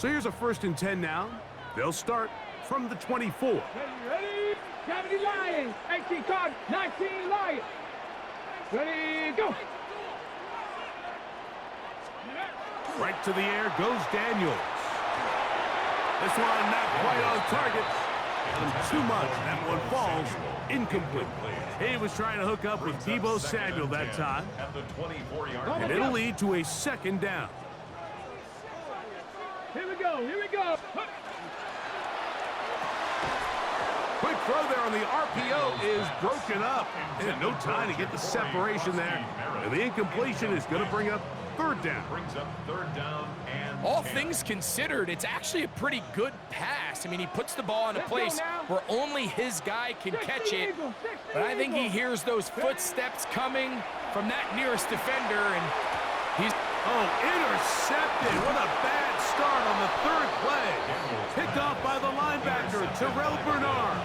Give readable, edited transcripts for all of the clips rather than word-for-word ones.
So here's a 1st and 10 now. They'll start from the 24. Ready? 70 Lions. 18 card. 19 Lions. Ready, go. Right to the air goes Daniels. This one not quite on target. Too much. That one falls incomplete. He was trying to hook up with Deebo Samuel that time. And it'll lead to a 2nd down. Here we go. Here we go. Quick throw there on the RPO is broken up. And no time to get the separation there. And the incompletion is going to bring up 3rd down. All things considered, it's actually a pretty good pass. I mean, he puts the ball in a place where only his guy can catch it. But I think he hears those footsteps coming from that nearest defender, and he's... Oh, intercepted. What a bad start on the 3rd play. Picked off by the linebacker, Terrell Bernard.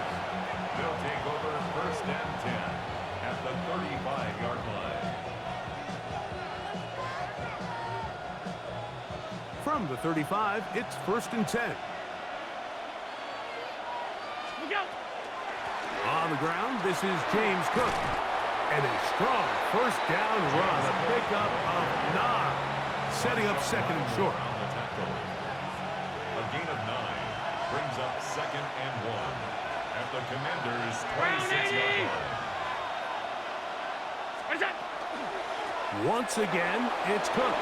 They'll take over 1st and 10 at the 35-yard line. From the 35, it's 1st and 10. On the ground, this is James Cook. And a strong 1st down run, a pickup of 9. Setting up 2nd and short. A gain of 9 brings up 2nd and 1 at the Commanders' 26-yard line. Once again, it's Cook.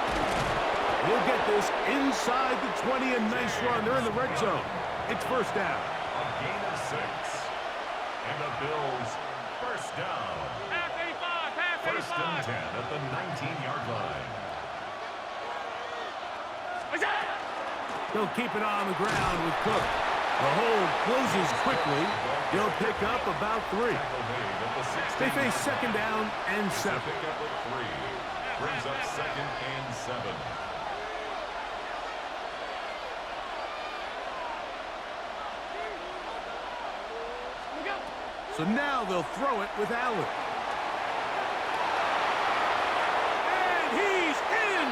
He'll get this inside the 20, a nice run. They're in the red zone. It's 1st down. A gain of 6. And the Bills 1st down. Half 85, 1st and 10 at the 19-yard line. He'll keep it on the ground with Cook. The hole closes quickly. He'll pick up about 3. They face 2nd down and 7. Pick up at 3. Brings up 2nd and 7. So now they'll throw it with Allen. And he's in!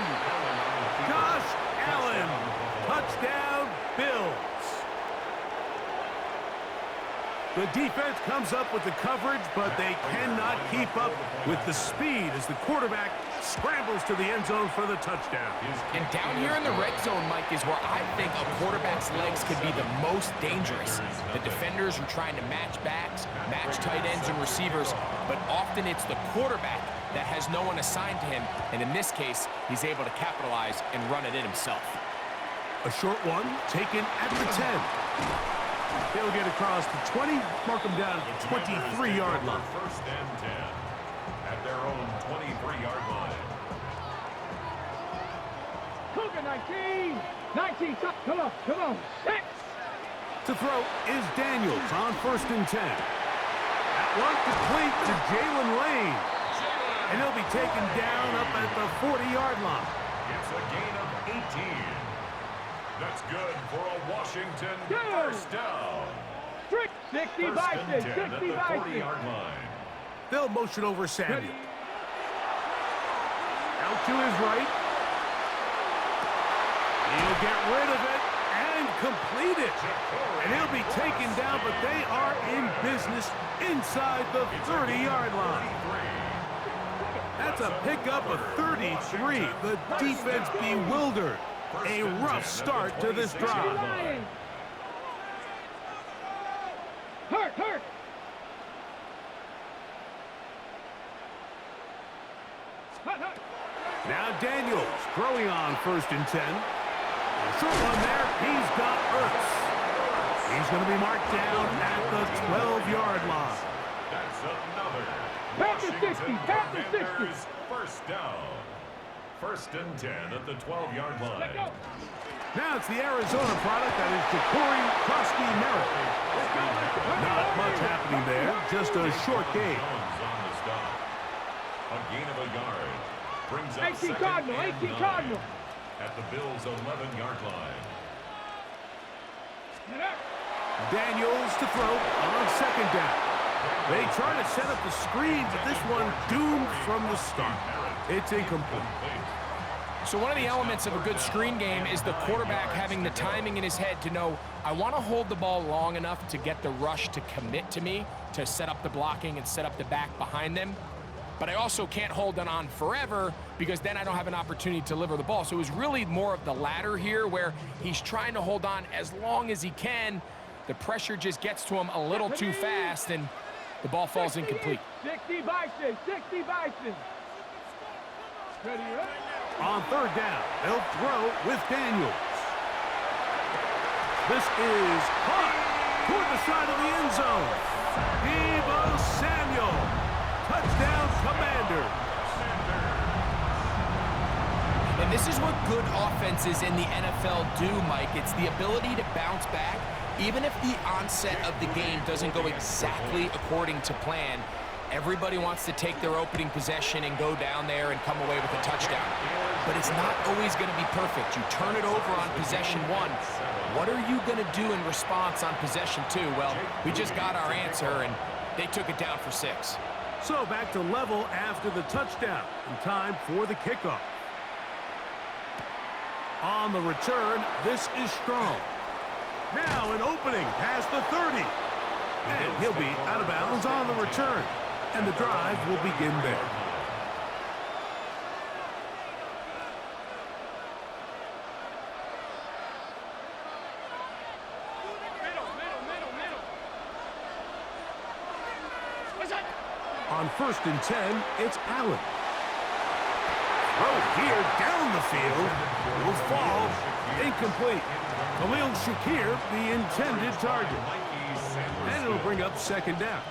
Josh Allen. Touchdown, Bills. The defense comes up with the coverage, but they cannot keep up with the speed as the quarterback scrambles to the end zone for the touchdown. And down here in the red zone, Mike, is where I think a quarterback's legs could be the most dangerous. The defenders are trying to match backs, match tight ends and receivers, but often it's the quarterback that has no one assigned to him, and in this case, he's able to capitalize and run it in himself. A short one taken at the 10. They'll get across the 20, mark them down at the 23-yard line. 1st and 10 at their own 23-yard line. Cougar 19. 19. Come on. 6. To throw is Daniels on 1st and 10. That one complete to Jalen Lane. And he'll be taken down up at the 40-yard line. It's a gain of 18. That's good for a Washington 1st down. 60 by 6. 60 at the by 40-yard line. They'll motion over Samuel. Out to his right. He'll get rid of it and complete it. And he'll be taken down, but they are in business inside the 30-yard line. That's a pickup of 33. The defense bewildered. A rough start to this drive. Hurt. Now Daniels throwing on 1st and 10. Short one there. He's got Ertz. He's going to be marked down at the 12-yard line. That's another Washington Commanders 1st down. 1st and 10 at the 12-yard line. Now it's the Arizona product that is Ja'Cory Krosky-Merritt. Not much happening there, just a short gain. On the stop. A gain of a yard. Brings up 18 Cardinal, 18 Cardinal. At the Bills' 11-yard line. Daniels to throw on 2nd down. They try to set up the screen, but this one doomed from the start. It's incomplete. So one of the elements of a good screen game is the quarterback having the timing in his head to know, I want to hold the ball long enough to get the rush to commit to me, to set up the blocking and set up the back behind them. But I also can't hold it on forever because then I don't have an opportunity to deliver the ball. So it was really more of the latter here where he's trying to hold on as long as he can. The pressure just gets to him a little too fast and the ball falls incomplete. 60 Bison, 60 Bison. Ready, right? On third down, they'll throw with Daniels. This is caught toward the side of the end zone. Deebo Samuel. Touchdown, Commanders. And this is what good offenses in the NFL do, Mike. It's the ability to bounce back. Even if the onset of the game doesn't go exactly according to plan, everybody wants to take their opening possession and go down there and come away with a touchdown. But it's not always going to be perfect. You turn it over on possession one. What are you going to do in response on possession two? Well, we just got our answer, and they took it down for 6. So back to level after the touchdown. And time for the kickoff. On the return, this is Strong. Now an opening past the 30. And he'll be out of bounds on the return. And the drive will begin there. On 1st and 10, it's Allen. Throw here down the field. Will fall. Incomplete. Khalil Shakir, the intended target. And it'll bring up 2nd down.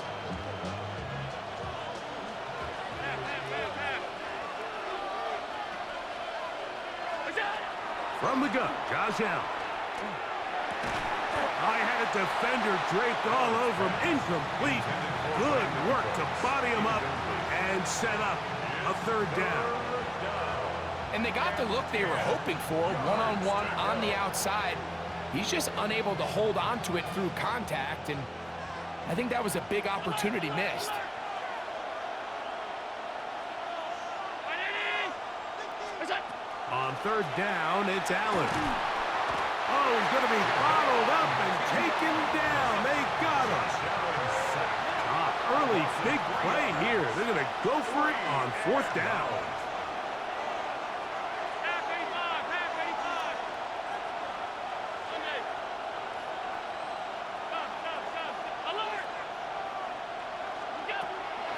From the gun, Josh Allen. I had a defender draped all over him. Incomplete. Good work to body him up and set up a 3rd down. And they got the look they were hoping for, one-on-one on the outside. He's just unable to hold on to it through contact, and I think that was a big opportunity missed. On 3rd down, it's Allen. Oh, he's going to be bottled up and taken down. They got him. Early big play here. They're going to go for it on 4th down.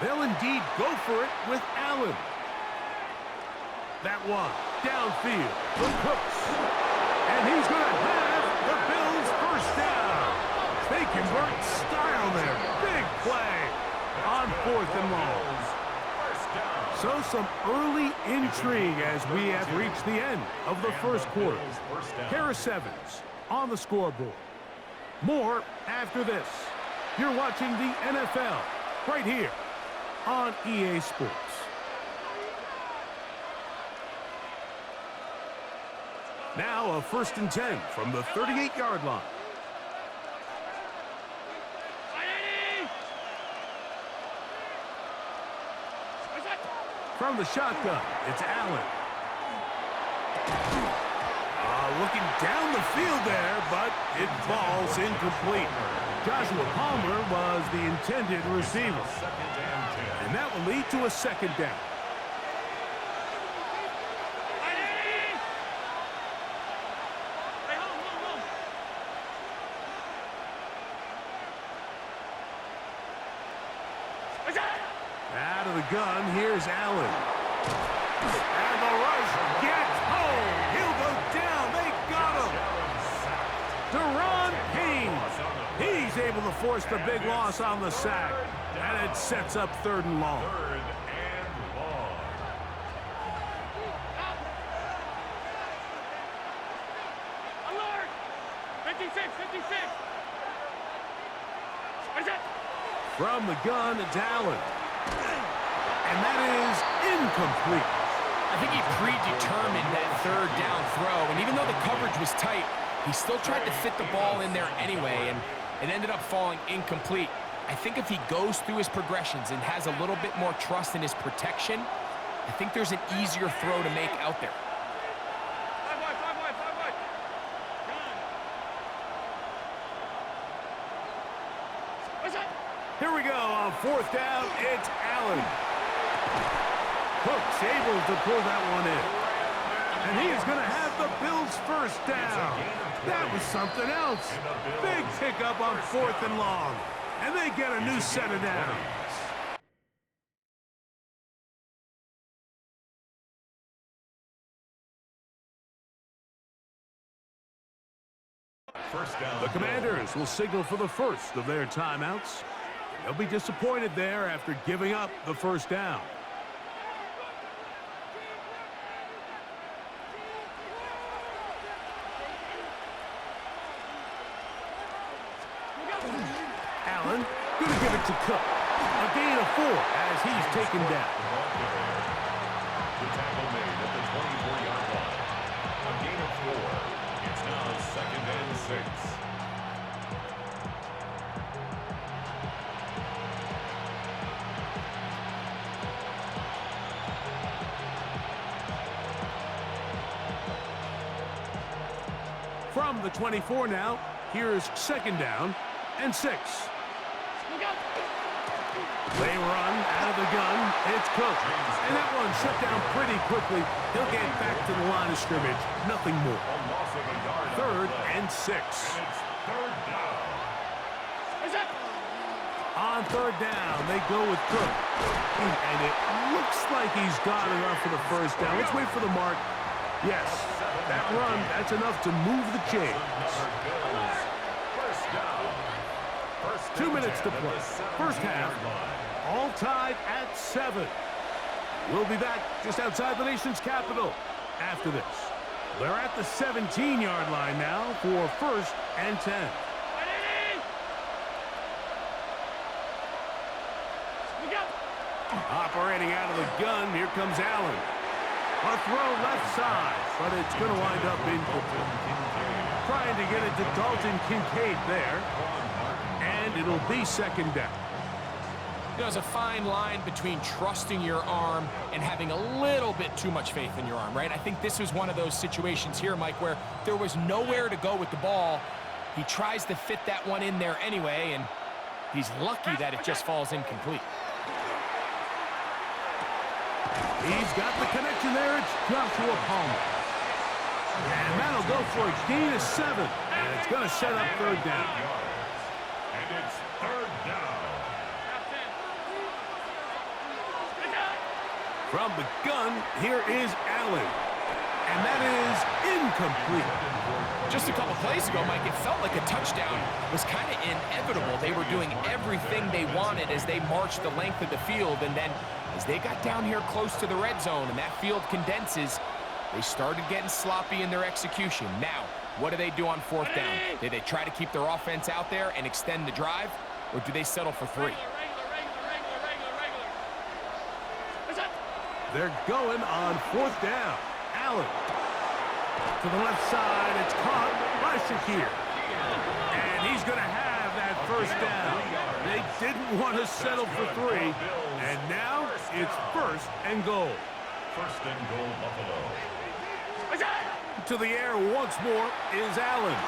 They'll indeed go for it with Allen. That one downfield for Cooks. And he's going to have the Bills' 1st down. They convert style there. Big play on 4th and long. So some early intrigue as we have reached the end of the 1st quarter. Harris Evans on the scoreboard. More after this. You're watching the NFL right here on EA Sports. Now a 1st and 10 from the 38-yard line. From the shotgun, it's Allen. Looking down the field there, but it falls incomplete. Joshua Palmer was the intended receiver. And that will lead to a 2nd down. Out of the gun, here's Allen. And the rush gets home. He'll go down. They got him. Deron Payne. He's able to force the big loss on the sack. And it sets up 3rd and long. Alert! 56, 56. From the gun, it's Allen. And that is incomplete. I think he predetermined that 3rd down throw, and even though the coverage was tight, he still tried to fit the ball in there anyway, and it ended up falling incomplete. I think if he goes through his progressions and has a little bit more trust in his protection, I think there's an easier throw to make out there. fourth down, it's Allen. Cook's able to pull that one in. And he is going to have the Bills' first down. That was something else. Big pickup on 4th and long. And they get a new set of downs. First down. The Commanders will signal for the first of their timeouts. They'll be disappointed there after giving up the first down. Allen, going to give it to Cook. A gain of 4 as he's taken down. The tackle made at the 24-yard line. A gain of 4. It's now 2nd and 6. From the 24 now, here's 2nd down and 6. They run out of the gun. It's Cook. And that one shut down pretty quickly. He'll get back to the line of scrimmage. Nothing more. 3rd and 6. It's 3rd down. On 3rd down, they go with Cook. And it looks like he's got enough for the first down. Let's wait for the mark. Yes, that run, that's enough to move the chains. 2 minutes to play. First half, all tied at 7. We'll be back just outside the nation's capital after this. They're at the 17-yard line now for 1st and 10. Operating out of the gun, here comes Allen. A throw left side, but it's going to wind up incomplete. Trying to get it to Dalton Kincaid there. And it'll be 2nd down. There's a fine line between trusting your arm and having a little bit too much faith in your arm, right? I think this was one of those situations here, Mike, where there was nowhere to go with the ball. He tries to fit that one in there anyway, and he's lucky that it just falls incomplete. He's got the connection there. It's Joshua Palmer. And that'll go for a gain of 7. And it's going to set up 3rd down. And it's 3rd down. From the gun, here is Allen. And that is incomplete. Just a couple plays ago, Mike, it felt like a touchdown was kind of inevitable. They were doing everything they wanted as they marched the length of the field, and then as they got down here close to the red zone and that field condenses, they started getting sloppy in their execution. Now, what do they do on 4th down? Do they try to keep their offense out there and extend the drive, or do they settle for 3? They're going on 4th down. Allen. To the left side, it's caught by Shakir. And he's going to have that first down. They didn't want to settle for 3. And now it's 1st and goal. 1st and goal, Buffalo. To the air once more is Allen.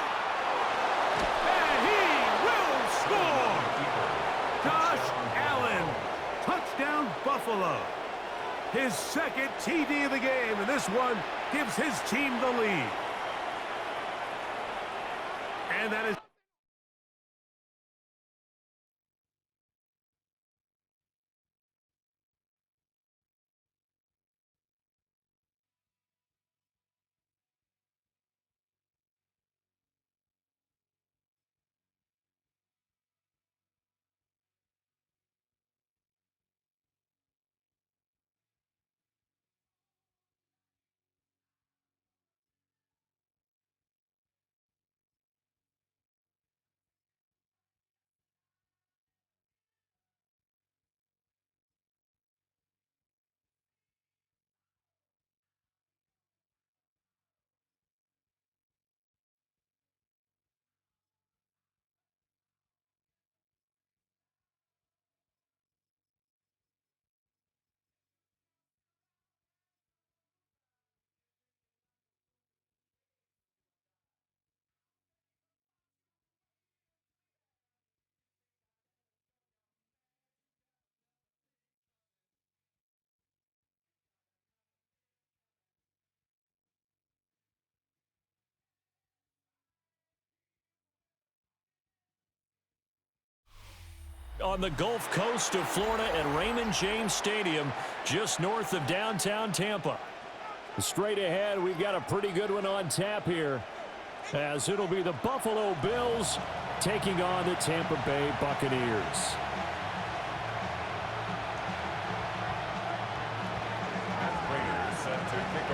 And he will score! Josh Allen. Touchdown, Buffalo. His 2nd TD of the game, and this one gives his team the lead. And that is on the Gulf Coast of Florida at Raymond James Stadium, just north of downtown Tampa. Straight ahead, we've got a pretty good one on tap here, as it'll be the Buffalo Bills taking on the Tampa Bay Buccaneers.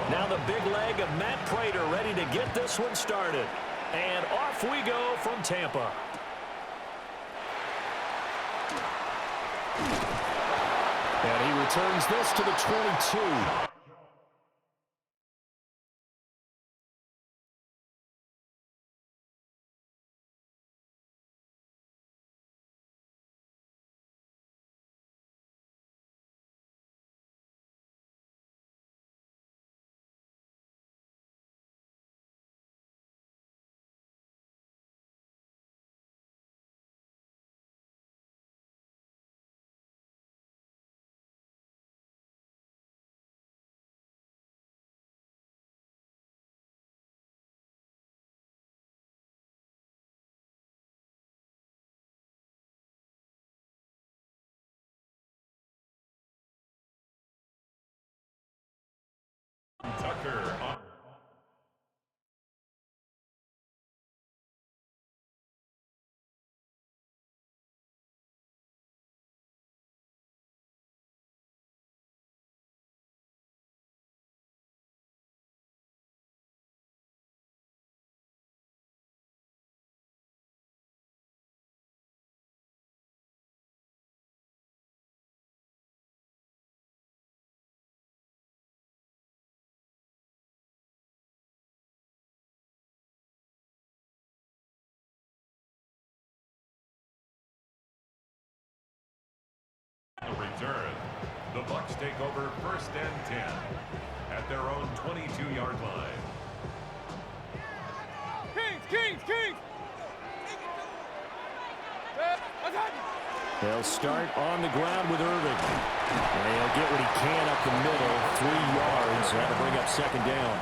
Now the big leg of Matt Prater ready to get this one started. And off we go from Tampa. And he returns this to the 22. Tucker on. The return. The Bucs take over 1st and 10 at their own 22-yard line. Kings! They'll start on the ground with Irving. And he'll get what he can up the middle, 3 yards. That'll bring up 2nd down.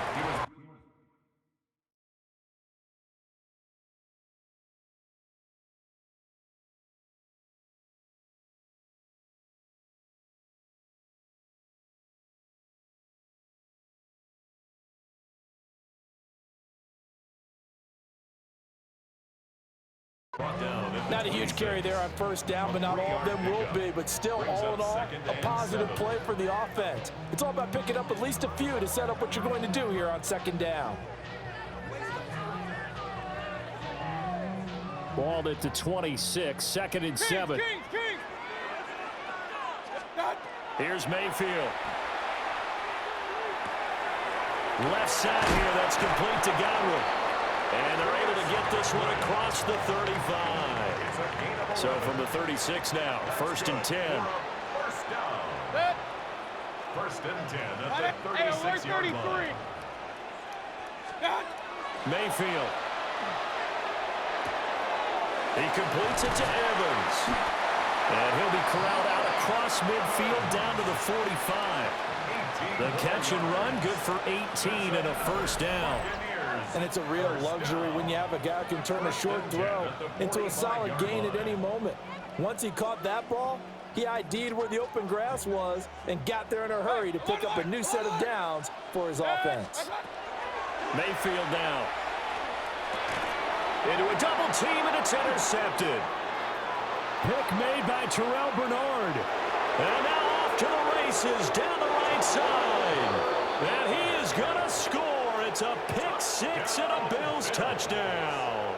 Not a huge carry there on 1st down, but not all of them will be. But still, all in all, a positive play for the offense. It's all about picking up at least a few to set up what you're going to do here on 2nd down. Balled at the 26, 2nd and 7. Here's Mayfield. Left side here, that's complete to Godwin. And they're able to get this one across the 35. So from the 36 now, 1st and 10. First and 10 at the 36-yard line. Mayfield. He completes it to Evans. And he'll be corralled out across midfield down to the 45. The catch and run, good for 18 and a 1st down. And it's a real luxury when you have a guy who can turn a short throw into a solid gain at any moment. Once he caught that ball, he ID'd where the open grass was and got there in a hurry to pick up a new set of downs for his offense. Mayfield now. Into a double team, and it's intercepted. Pick made by Terrell Bernard. And now off to the races down the right side. And he is going to score. It's a pick 6 and a Bills touchdown.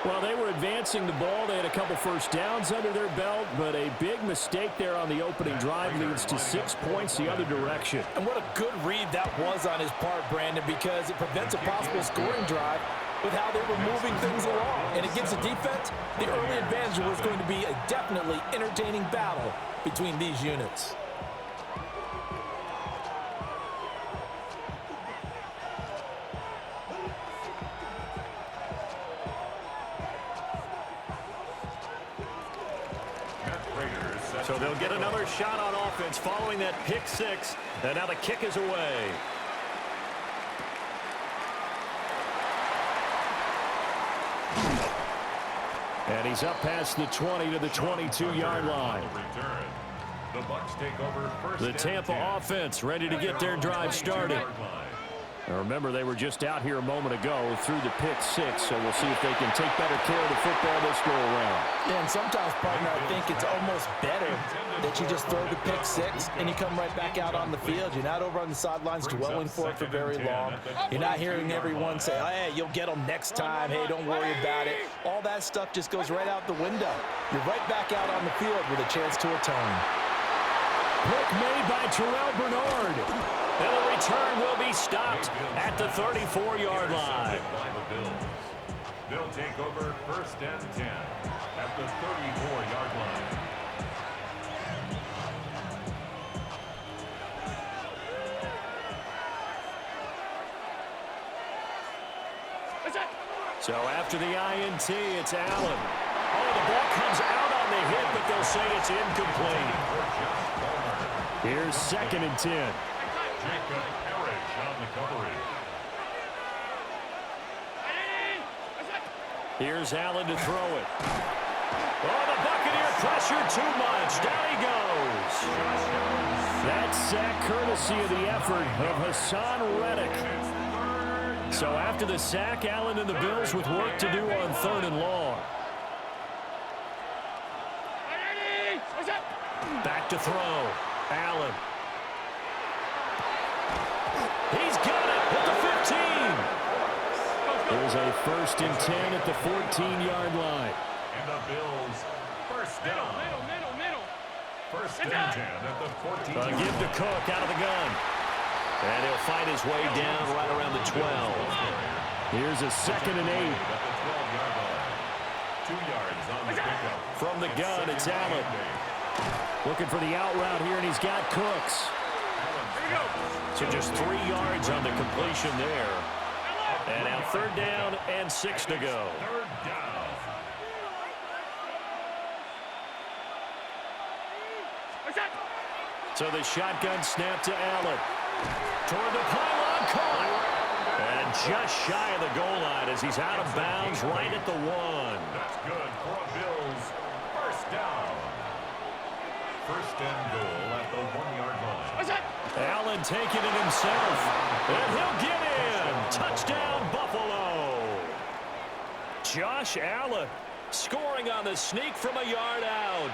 Well, they were advancing the ball. They had a couple 1st downs under their belt, but a big mistake there on the opening drive leads to 6 points the other direction. And what a good read that was on his part, Brandon, because it prevents a possible scoring drive with how they were moving things along. And against the defense, the early advantage was going to be a definitely entertaining battle between these units. So they'll get another shot on offense following that pick 6. And now the kick is away. And he's up past the 20 to the 22-yard line. The Bucs take over first. The Tampa offense ready to get their drive started. Now remember, they were just out here a moment ago through the pick six, so we'll see if they can take better care of the football this go around. Yeah, and sometimes, partner, I think it's almost better that you just throw the pick six and you come right back out on the field. You're not over on the sidelines dwelling for it for very long. You're not hearing everyone say, hey, you'll get them next time. Hey, don't worry about it. All that stuff just goes right out the window. You're right back out on the field with a chance to atone. Pick made by Terrell Bernard. And the return will be stopped at the 34-yard line. They'll take over first and 10 at the 34-yard line. So after the INT, it's Allen. Oh, the ball comes out on the hit, but they'll say it's incomplete. Here's 2nd and 10. Jacob Parrish on the coverage. Here's Allen to throw it. Oh, the Buccaneer pressure too much. Down he goes. That sack courtesy of the effort of Hassan Reddick. So after the sack, Allen and the Bills with work to do on 3rd and long. Back to throw. Allen. He's got it at the 15. There's a 1st and 10 at the 14-yard line. And the Bills first down. Middle. First and 10 at the 14. Give to Cook out of the gun. And he'll find his way down right around the 12. Here's a 2nd and 8. At the 12-yard line. 2 yards on the pickup. From the gun, it's Allen. Looking for the out route here, and he's got Cooks. So just 3 yards on the completion there. And now 3rd down and 6 to go. 3rd down. So the shotgun snap to Allen. Toward the pylon, caught. And just shy of the goal line as he's out of bounds right at the 1. That's good for a Bills first down. First and goal at the 1-yard line. Allen taking it himself. And he'll get in. Touchdown, Buffalo. Josh Allen scoring on the sneak from a yard out.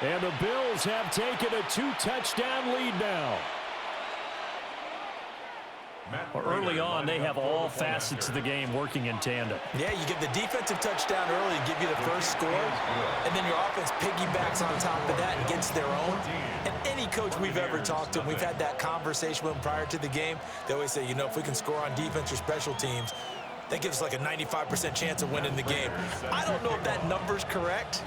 And the Bills have taken a 2-touchdown lead now. Early on, they have all facets of the game working in tandem. Yeah, you get the defensive touchdown early and give you the first score, and then your offense piggybacks on top of that and gets their own. And any coach we've ever talked to, we've had that conversation with them prior to the game, they always say, you know, if we can score on defense or special teams, that gives us like a 95% chance of winning the game. I don't know if that number's correct,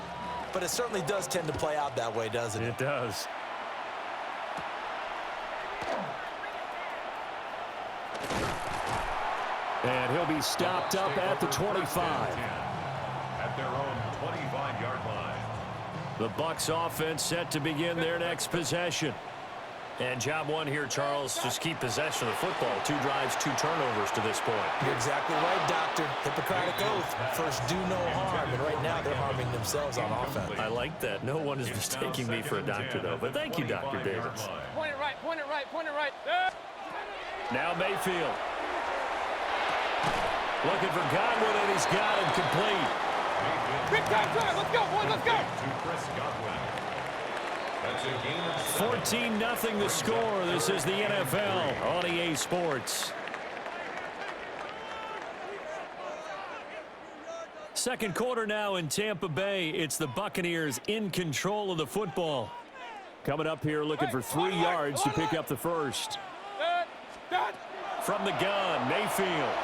but it certainly does tend to play out that way, doesn't it? It does. And he'll be stopped up at the 25. At their own 25-yard line. The Bucs offense set to begin their next possession. And job one here, Charles, just keep possession of the football. 2 drives, 2 turnovers to this point. You're exactly right, Doctor. Hippocratic oath. First, do no harm. And right now, they're harming themselves on offense. I like that. No one is mistaking me for a doctor, though. But thank you, Dr. Davis. Point it right, point it right, point it right. Now Mayfield. Looking for Godwin, and he's got him complete. Big time drive. Let's go, boys. Let's go. To Chris Godwin. That's a gain of 14-0 the score. This is the NFL on EA Sports. Second quarter now in Tampa Bay. It's the Buccaneers in control of the football. Coming up here looking for 3 yards to pick up the first. From the gun, Mayfield.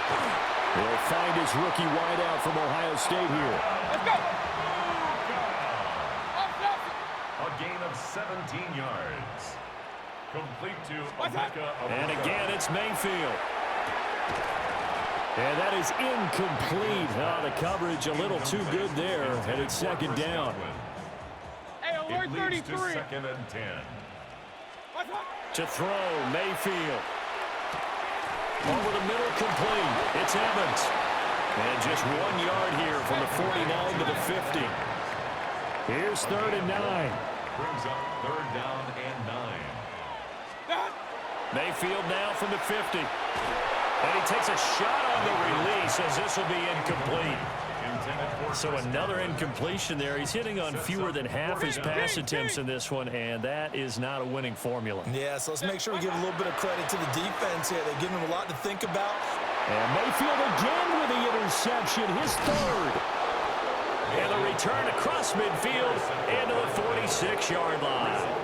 He'll find his rookie wideout from Ohio State here. Let's go. a gain of 17 yards. Complete to Omeka. And again, it's Mayfield. And that is incomplete. Oh, the coverage a little too good there, and it's 2nd down. Hey, alert 33. To 2nd and 10. To throw, Mayfield. Over the middle, complete. It's Evans. And just 1 yard here from the 49 to the 50. Here's 3rd and 9. Brings up 3rd down and 9. Mayfield now from the 50. And he takes a shot on the release as this will be incomplete. So another incompletion there. He's hitting on fewer than half his pass attempts in this one, and that is not a winning formula. Yeah, so let's make sure we give a little bit of credit to the defense here. They're giving him a lot to think about. And Mayfield again with the interception, his 3rd. And the return across midfield into the 46-yard line.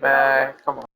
Man, come on.